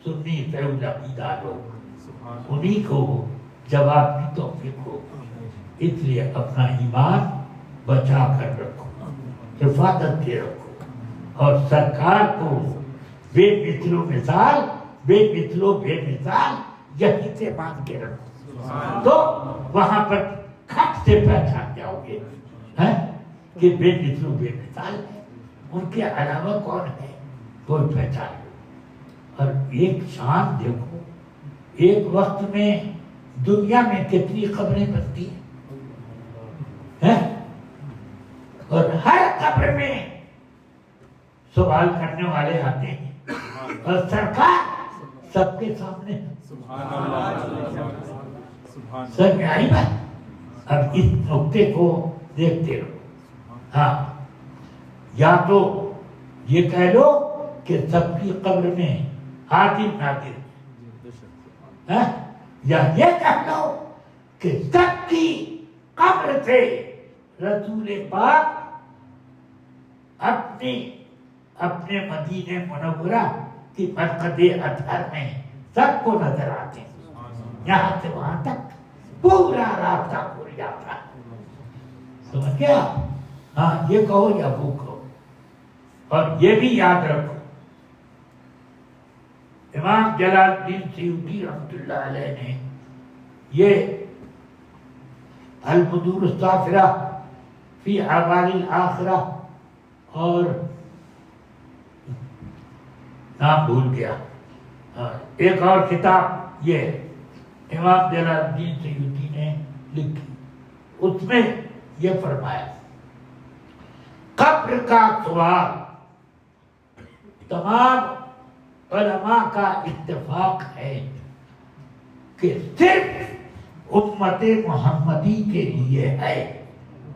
سنی فیض عقیدہ لوگ، انہی کو جواب کی توفیق ہو. اس لیے اپنا ایمان بچا کر رکھو، حفاظت کے رکھو، اور سرکار کو بے مثل و مثال، بے مثل و بے مثال یہیں سے مان کے رکھو، تو وہاں پر کھٹ سے پہچان جاؤ گے کہ بے مثل و بے مثال ہے. ان کے علاوہ کون ہے کوئی پہچان لو. اور ایک شان دیکھو، ایک وقت میں دنیا میں کتنی قبریں بنتی ہیں، اور ہر قبر میں سوال کرنے والے آتے ہیں، اور سرکار سب کے سامنے. سر میں آئی بات. اب اس نقطے کو دیکھتے رہو. ہاں یا تو یہ کہہ لو کہ سب کی قبر میں حاضر ناظر، یا یہ کہہ لو کہ سب کی قبر سے رسول پاک اپنے مدینہ منورہ کی مسجد اطہر میں سب کو نظر آتے ہیں. یہاں سے وہاں تک پورا راستہ کھل جاتا ہے. سمجھ گیا؟ ہاں یہ کہو یا وہ کہو. اور یہ بھی یاد رکھو، امام جلال الدین سیوطی رحمۃ اللہ علیہ نے یہ البدور الصافرہ فی احوال الآخرہ، اور نام بھول گیا، ایک اور کتاب یہ امام جلال الدین سیوطی نے لکھی، اس میں یہ فرمایا قبر کا سوال تمام علماء کا اتفاق ہے کہ صرف امت محمدی کے لیے ہے،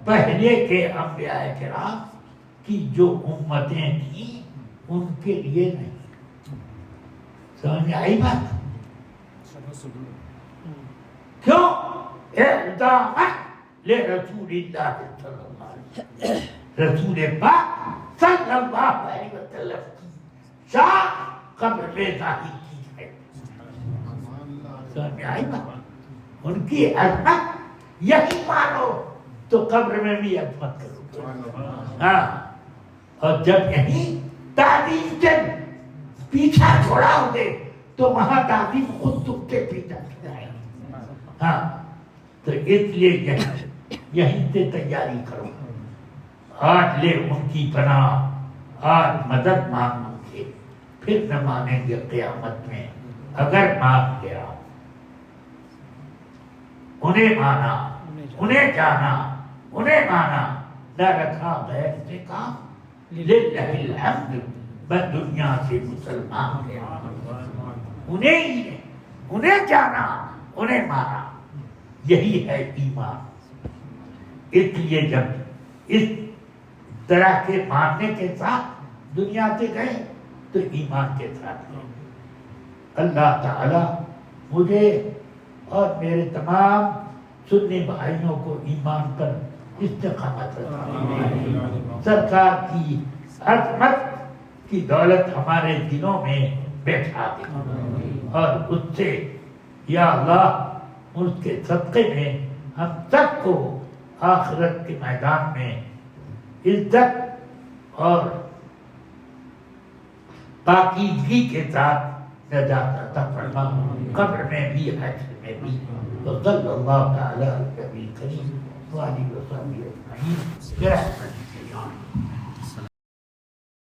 پہلے کے انبیاء کرام کی جو امتیں تھیں ان کے لیے نہیں. سمجھ میں آئی بات؟ کیوں؟ اعظامت لرسول اللہ صلی اللہ علیہ وسلم، رسول پاک صلی اللہ علیہ وسلم کی شان قبر میں ظاہر کی ہے. سمجھ میں آئی بات؟ ان کی عظمت یہی مانو تو قبر میں بھی عظمت کرو. ہاں اور جب یہی تعظیم سے پیچھا چھوڑا ہوگے تو وہاں تعظیم خود تم سے پیچھا جائے. ہاں تو اس لیے یہیں سے تیاری کرو. آج لے ان کی پناہ، آج مدد مانگو گے، پھر نہ مانیں گے قیامت میں اگر مان گیا. انہیں مانا، انہیں جانا، انہیں مانا، نہ رکھا غیر سے کام. للہ الحمد، میں دنیا سے مسلمان گیا. انہیں جانا، انہیں مانا، یہی ہے ایمان. اس لیے جب اس طرح کے ماننے کے ساتھ دنیا سے گئے تو ایمان کے ساتھ گئے. اللہ تعالی مجھے اور میرے تمام سنی بھائیوں کو ایمان پر استقامت رکھا. سرکار کی عظمت کی دولت ہمارے دلوں میں بیٹھا دے، اور اس سے یا اللہ اس کے صدقے میں ہم سب کو آخرت کے میدان میں عزت اور پاکیزگی کے ساتھ نجات عطا فرما، قبر میں بھی حشر میں بھی. وصلی اللہ تعالی علی نبی کریم وآلہ وصحبہ اجمعین برحمتک یا